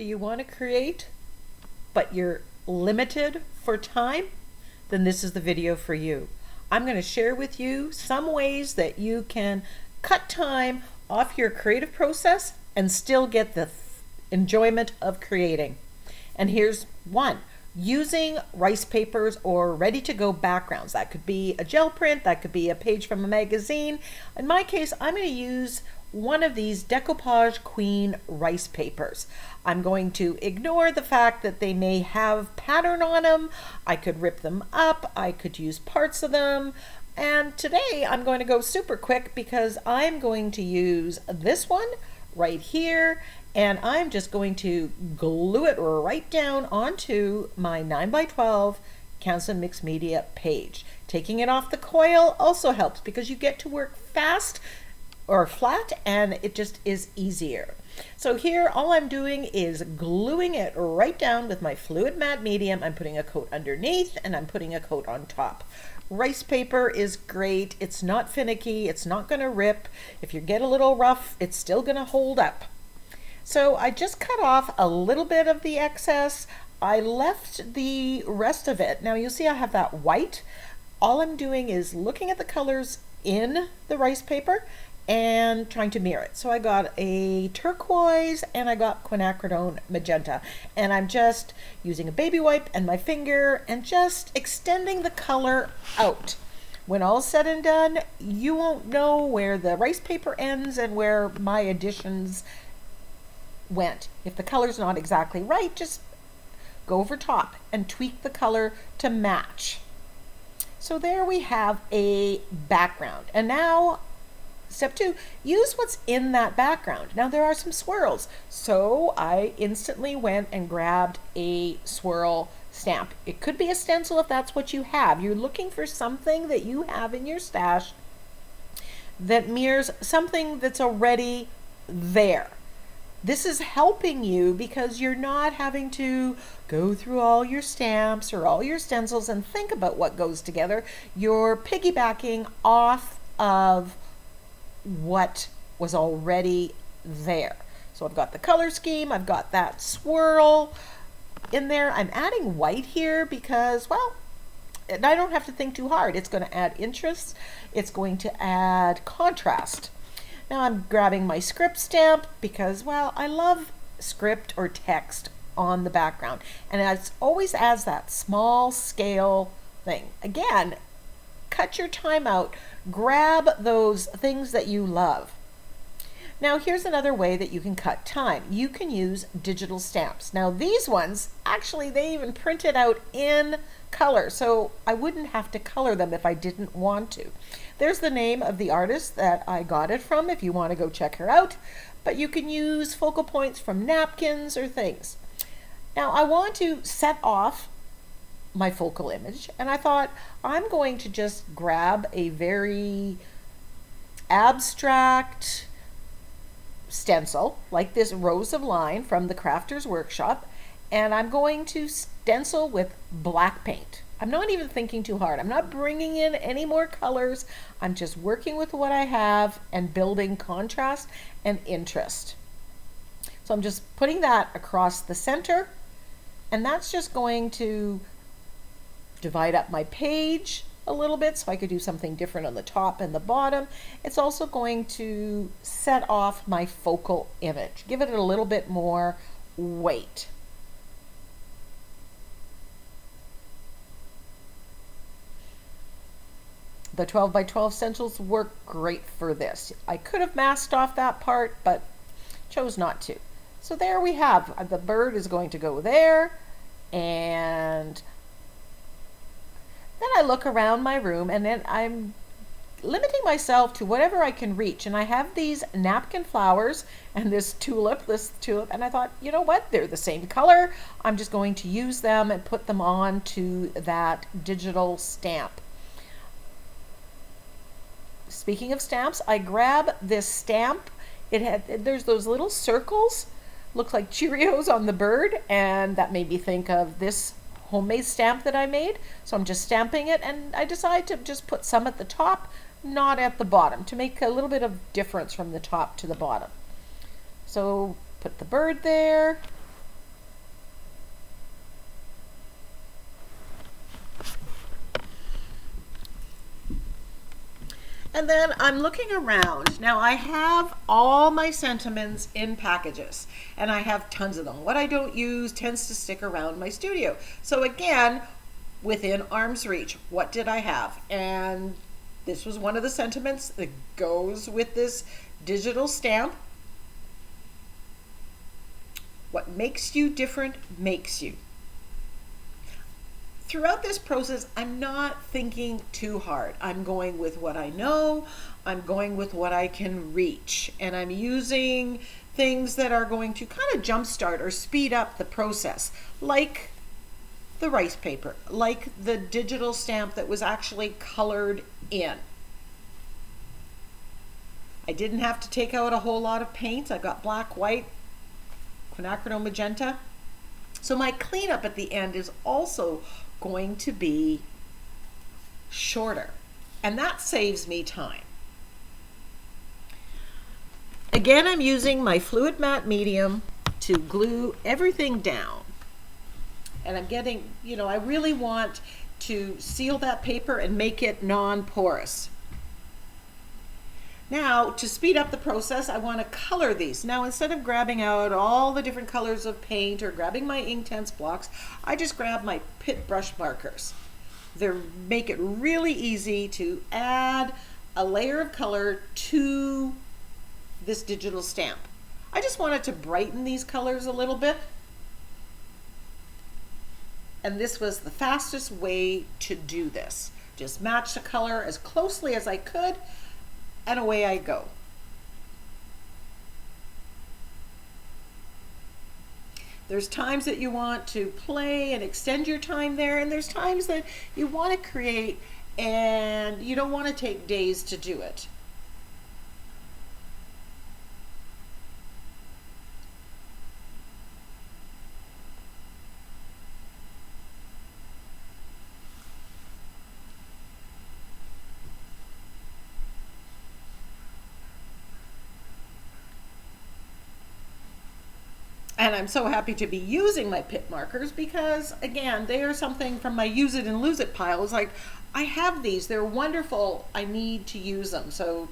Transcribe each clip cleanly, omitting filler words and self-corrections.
Do you want to create, but you're limited for time? Then this is the video for you. I'm going to share with you some ways that you can cut time off your creative process and still get the enjoyment of creating. And here's one. Using rice papers or ready-to-go backgrounds. That could be a gel print, that could be a page from a magazine. In my case, I'm going to use one of these Decoupage Queen rice papers. I'm going to ignore the fact that they may have pattern on them. I could rip them up, I could use parts of them. And today I'm going to go super quick because I'm going to use this one right here, and I'm just going to glue it right down onto my 9x12 Canson Mixed Media page. Taking it off the coil also helps because you get to work fast or flat and it just is easier. So here all I'm doing is gluing it right down with my fluid matte medium. I'm putting a coat underneath and I'm putting a coat on top. Rice paper is great. It's not finicky. It's not going to rip. If you get a little rough, it's still going to hold up. So I just cut off a little bit of the excess. I left the rest of it. Now you'll see I have that white. All I'm doing is looking at the colors in the rice paper and trying to mirror it. So I got a turquoise and I got quinacridone magenta, and I'm just using a baby wipe and my finger and just extending the color out. When all's said and done, you won't know where the rice paper ends and where my additions went. If the color's not exactly right, just go over top and tweak the color to match. So there we have a background. And now step 2, use what's in that background. Now there are some swirls, so I instantly went and grabbed a swirl stamp. It could be a stencil if that's what you have. You're looking for something that you have in your stash that mirrors something that's already there. This is helping you because you're not having to go through all your stamps or all your stencils and think about what goes together. You're piggybacking off of what was already there. So I've got the color scheme, I've got that swirl in there. I'm adding white here because, well, I don't have to think too hard. It's going to add interest, it's going to add contrast. Now I'm grabbing my script stamp because, well, I love script or text on the background, and it always adds that small scale thing. Again, cut your time out. Grab those things that you love. Now here's another way that you can cut time. You can use digital stamps. Now these ones, actually they even print it out in color, so I wouldn't have to color them if I didn't want to. There's the name of the artist that I got it from if you want to go check her out, but you can use focal points from napkins or things. Now I want to set off my focal image, and I thought I'm going to just grab a very abstract stencil like this Rose of Line from the Crafter's Workshop, and I'm going to stencil with black paint. I'm not even thinking too hard. I'm not bringing in any more colors. I'm just working with what I have and building contrast and interest. So I'm just putting that across the center, and that's just going to divide up my page a little bit so I could do something different on the top and the bottom. It's also going to set off my focal image, give it a little bit more weight. The 12x12 stencils work great for this. I could have masked off that part, but chose not to. So there we have, the bird is going to go there, and then I look around my room, and then I'm limiting myself to whatever I can reach. And I have these napkin flowers and this tulip, and I thought, you know what? They're the same color. I'm just going to use them and put them on to that digital stamp. Speaking of stamps, I grab this stamp. There's those little circles, look like Cheerios on the bird, and that made me think of this homemade stamp that I made. So I'm just stamping it, and I decided to just put some at the top, not at the bottom, to make a little bit of difference from the top to the bottom. So put the bird there, And then I'm looking around. Now I have all my sentiments in packages and I have tons of them. What I don't use tends to stick around my studio. So again, within arm's reach, what did I have? And this was one of the sentiments that goes with this digital stamp. What makes you different makes you. Throughout this process, I'm not thinking too hard. I'm going with what I know. I'm going with what I can reach. And I'm using things that are going to kind of jumpstart or speed up the process, like the rice paper, like the digital stamp that was actually colored in. I didn't have to take out a whole lot of paints. I've got black, white, quinacridone magenta. So my cleanup at the end is also going to be shorter, and that saves me time. Again, I'm using my fluid matte medium to glue everything down. And I'm getting, I really want to seal that paper and make it non-porous. Now, to speed up the process, I want to color these. Now, instead of grabbing out all the different colors of paint or grabbing my Inktense blocks, I just grab my Pit brush markers. They make it really easy to add a layer of color to this digital stamp. I just wanted to brighten these colors a little bit. And this was the fastest way to do this. Just match the color as closely as I could, and away I go. There's times that you want to play and extend your time there, and there's times that you want to create and you don't want to take days to do it. And I'm so happy to be using my Pit markers because, again, they are something from my use it and lose it pile. It's like, I have these, they're wonderful, I need to use them. So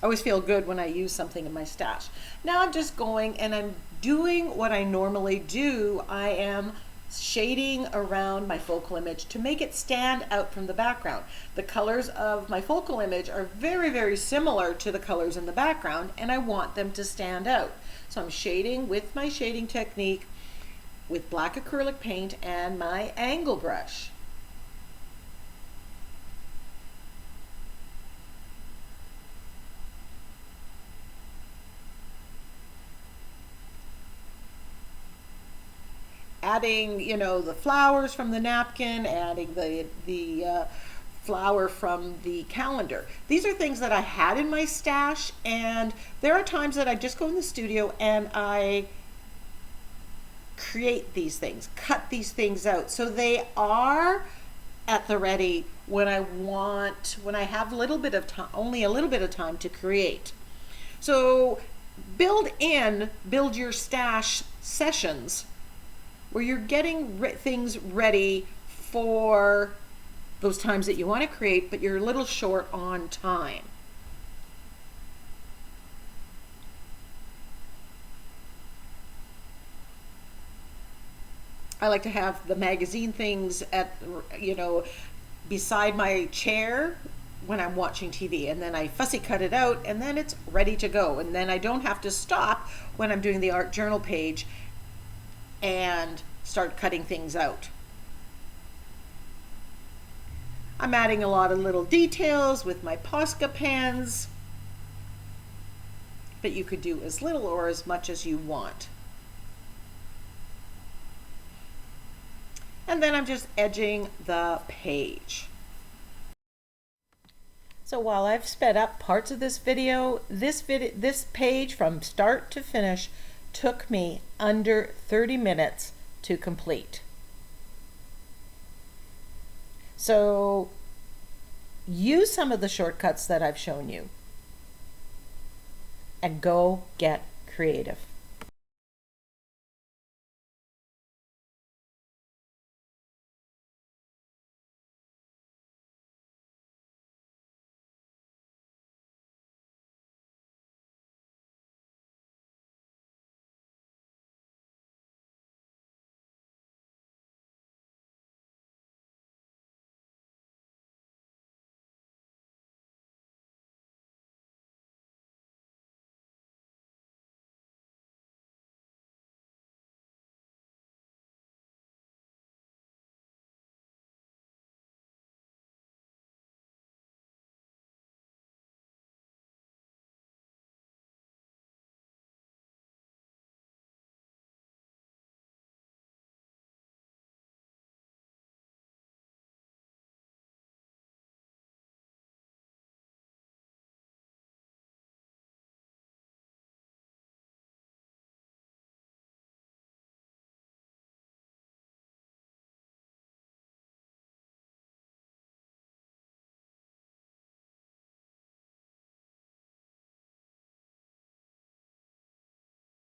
I always feel good when I use something in my stash. Now I'm just going and I'm doing what I normally do. I am shading around my focal image to make it stand out from the background. The colors of my focal image are very, very similar to the colors in the background, and I want them to stand out. So I'm shading with my shading technique with black acrylic paint and my angle brush. Adding, the flowers from the napkin, adding the flower from the calendar. These are things that I had in my stash, and there are times that I just go in the studio and I create these things, cut these things out, so they are at the ready when I have only a little bit of time to create. So build your stash sessions where you're getting things ready for those times that you want to create, but you're a little short on time. I like to have the magazine things at, beside my chair when I'm watching TV, and then I fussy cut it out, and then it's ready to go. And then I don't have to stop when I'm doing the art journal page and start cutting things out. I'm adding a lot of little details with my Posca pens, but you could do as little or as much as you want. And then I'm just edging the page. So while I've sped up parts of this video, this page from start to finish took me under 30 minutes to complete. So use some of the shortcuts that I've shown you and go get creative.